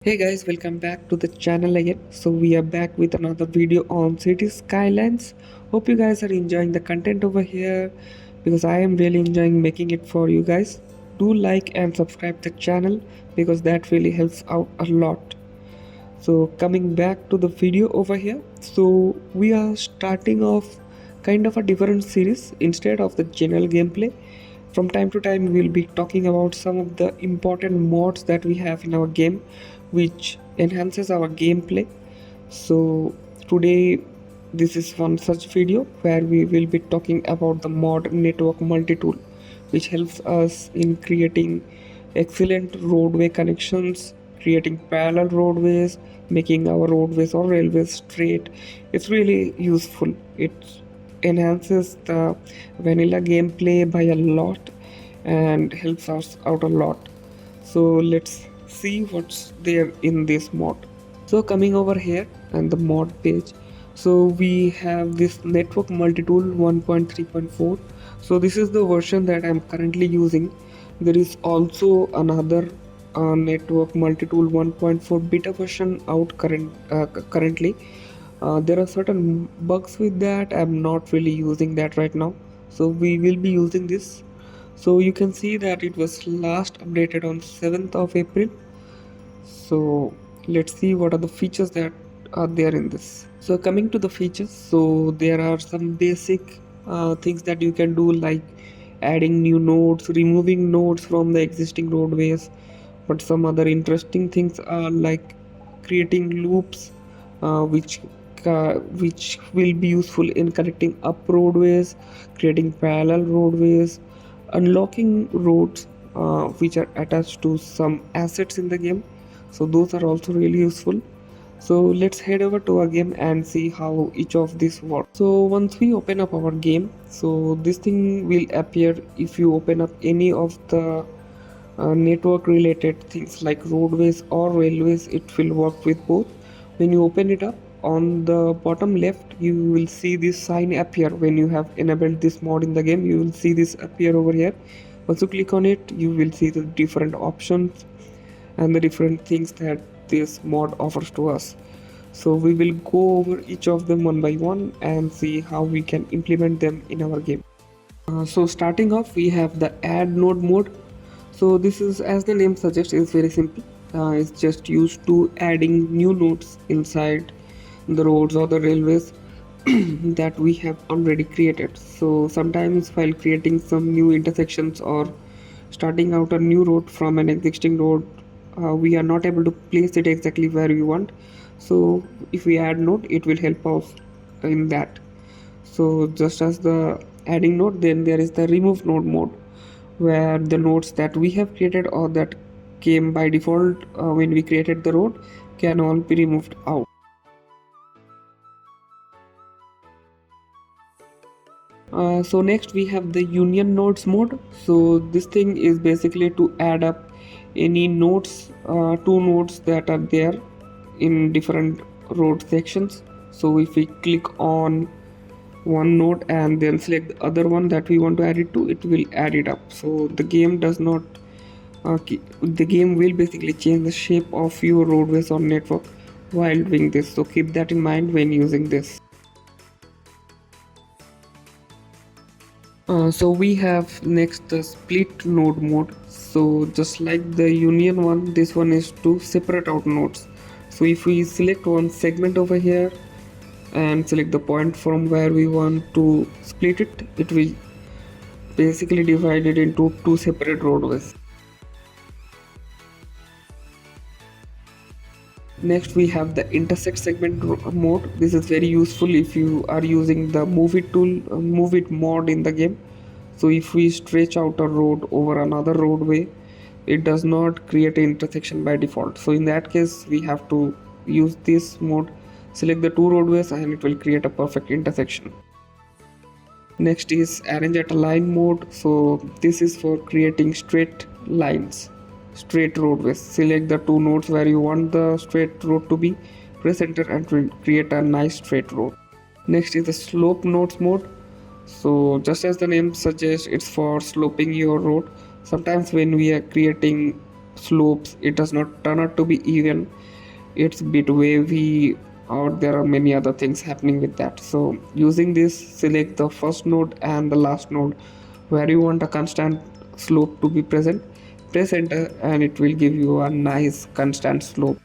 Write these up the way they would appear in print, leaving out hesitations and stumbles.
Hey guys, welcome back to the channel again. So we are back with another video on city skylines. Hope you guys are enjoying the content over here because I am really enjoying making it for you guys. Do like and subscribe the channel because that really helps out a lot. So coming back to the video over here, so we are starting off kind of a different series instead of the general gameplay. From time to time we'll be talking about some of the important mods that we have in our game which enhances our gameplay. So today this is one such video where we will be talking about the mod network multitool, which helps us in creating excellent roadway connections, creating parallel roadways, making our roadways or railways straight. It's really useful. It enhances the vanilla gameplay by a lot and helps us out a lot. So let's see what's there in this mod. So coming over here and the mod page, so we have this network multitool 1.3.4. so this is the version that I'm currently using. There is also another network multitool 1.4 beta version out currently. There are certain bugs with that. I'm not really using that right now, so we will be using this. So you can see that it was last updated on 7th of April. So let's see what are the features that are there in this. So coming to the features, so there are some basic things that you can do, like adding new nodes, removing nodes from the existing roadways. But some other interesting things are like creating loops, which will be useful in connecting up roadways, creating parallel roadways, unlocking roads which are attached to some assets in the game. So those are also really useful. So let's head over to our game and see how each of these works. So once we open up our game, so this thing will appear if you open up any of the network related things like roadways or railways. It will work with both. When you open it up, on the bottom left you will see this sign appear. When you have enabled this mod in the game, you will see this appear over here. Once you click on it, you will see the different options and the different things that this mod offers to us. So we will go over each of them one by one and see how we can implement them in our game. So starting off, we have the add node mode. So this is, as the name suggests, is very simple. It's just used to adding new nodes inside the roads or the railways that we have already created. So sometimes while creating some new intersections or starting out a new road from an existing road, we are not able to place it exactly where we want. So if we add node, it will help us in that. So just as the adding node, then there is the remove node mode, where the nodes that we have created or that came by default when we created the road can all be removed out. So next we have the union nodes mode. So this thing is basically to add up any nodes, two nodes that are there in different road sections. So if we click on one node and then select the other one that we want to add it to, it will add it up. So the game does not the game will basically change the shape of your roadways or network while doing this, so keep that in mind when using this. So we have next the split node mode. So just like the union one, this one is to separate out nodes. So if we select one segment over here and select the point from where we want to split it, it will basically divide it into two separate roadways. Next we have the intersect segment mode. This is very useful if you are using the move it tool, move it mod in the game. So if we stretch out a road over another roadway, it does not create an intersection by default. So in that case, we have to use this mode, select the two roadways, and it will create a perfect intersection. Next is arrange at a line mode. So this is for creating straight lines, straight roadways. Select the two nodes where you want the straight road to be, press enter, and it will create a nice straight road. Next is the slope nodes mode. So just as the name suggests, it's for sloping your road. Sometimes when we are creating slopes, it does not turn out to be even. It's a bit wavy, or there are many other things happening with that. So using this, select the first node and the last node where you want a constant slope to be present. Press enter and it will give you a nice constant slope.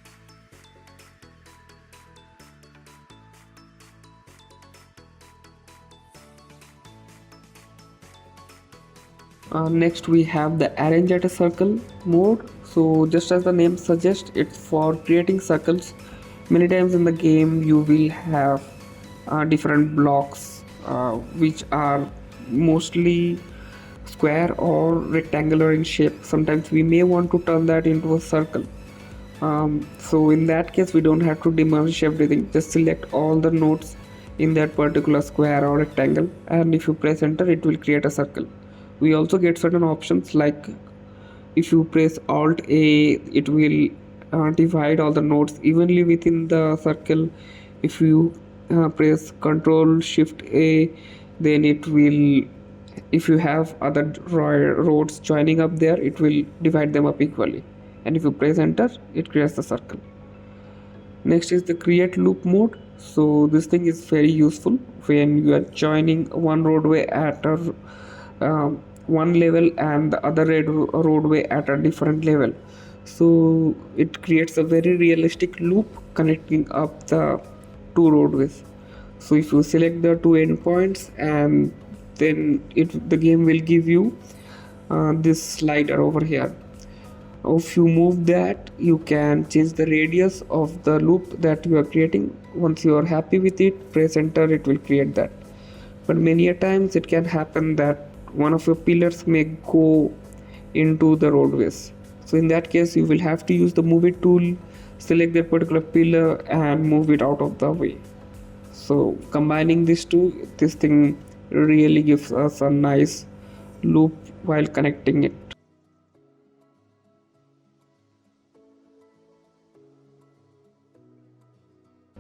Next we have the arrange at a circle mode. So just as the name suggests, it's for creating circles. Many times in the game you will have different blocks which are mostly square or rectangular in shape. Sometimes we may want to turn that into a circle. So in that case we don't have to demolish everything, just select all the nodes in that particular square or rectangle, and if you press enter it will create a circle. We also get certain options, like if you press alt a it will divide all the nodes evenly within the circle. If you press control shift a, then it will, if you have other roads joining up there, it will divide them up equally, and if you press enter it creates the circle. Next is the create loop mode. So this thing is very useful when you are joining one roadway at a one level and the other roadway at a different level. So it creates a very realistic loop connecting up the two roadways. So if you select the two endpoints, and then the game will give you this slider over here. If you move that, you can change the radius of the loop that you are creating. Once you are happy with it, press enter, it will create that. But many a times it can happen that one of your pillars may go into the roadways. So in that case you will have to use the move it tool, select that particular pillar and move it out of the way. So combining these two, this thing really gives us a nice loop while connecting it.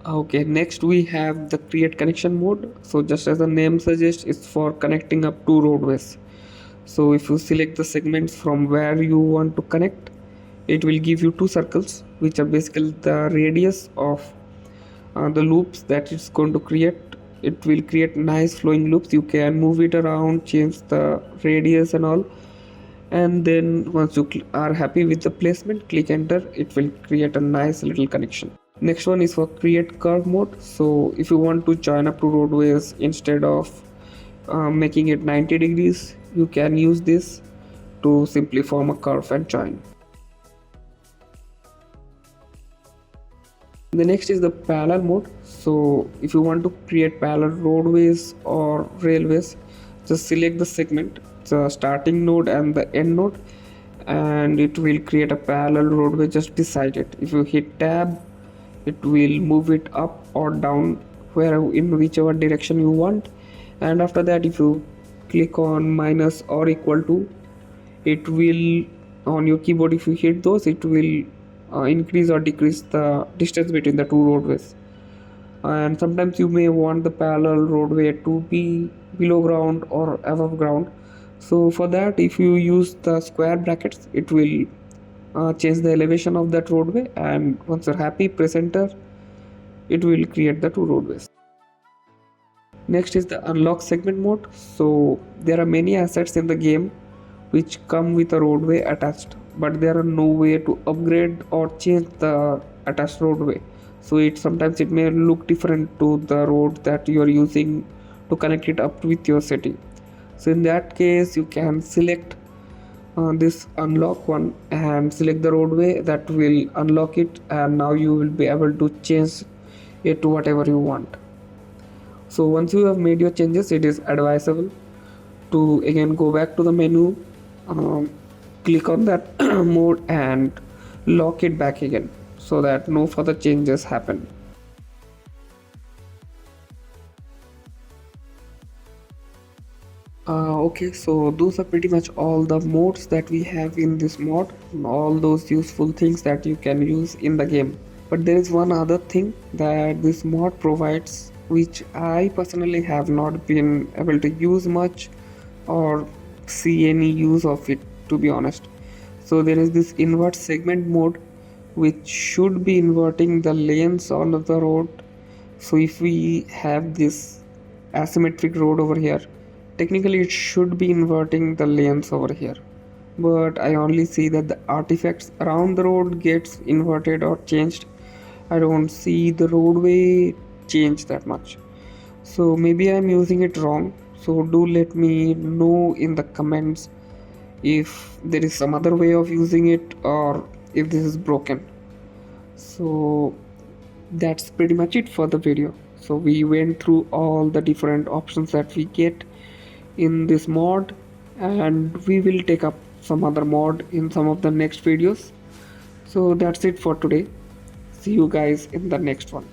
Okay, next we have the create connection mode. So just as the name suggests, it's for connecting up two roadways. So if you select the segments from where you want to connect, it will give you two circles, which are basically the radius of the loops that it's going to create. It will create nice flowing loops. You can move it around, change the radius and all, and then once you are happy with the placement, click enter, it will create a nice little connection. Next one is for create curve mode. So if you want to join up two roadways, instead of making it 90 degrees, you can use this to simply form a curve and join. The next is the parallel mode. So if you want to create parallel roadways or railways, just select the segment, the starting node and the end node, and it will create a parallel roadway just beside it. If you hit tab, it will move it up or down where in whichever direction you want. And after that, if you click on minus or equal to, it will, on your keyboard, if you hit those, it will increase or decrease the distance between the two roadways. And sometimes you may want the parallel roadway to be below ground or above ground. So for that, if you use the square brackets, it will change the elevation of that roadway, and once you're happy, press enter, it will create the two roadways. Next is the unlock segment mode. So there are many assets in the game which come with a roadway attached, but there are no way to upgrade or change the attached roadway. So sometimes it may look different to the road that you are using to connect it up with your city. So in that case, you can select this unlock one and select the roadway that will unlock it, and now you will be able to change it to whatever you want. So once you have made your changes, it is advisable to again go back to the menu, um, click on that mode and lock it back again so that no further changes happen. Okay, so those are pretty much all the modes that we have in this mod, all those useful things that you can use in the game. But there is one other thing that this mod provides, which I personally have not been able to use much or see any use of it, to be honest. So So there is this invert segment mode which should be inverting the lanes on the road. So if we have this asymmetric road over here, technically it should be inverting the lanes over here, but I only see that the artifacts around the road gets inverted or changed. I don't see the roadway change that much. So maybe I'm using it wrong. So do let me know in the comments if there is some other way of using it or if this is broken. So that's pretty much it for the video. So we went through all the different options that we get in this mod, and we will take up some other mod in some of the next videos. So that's it for today. See you guys in the next one.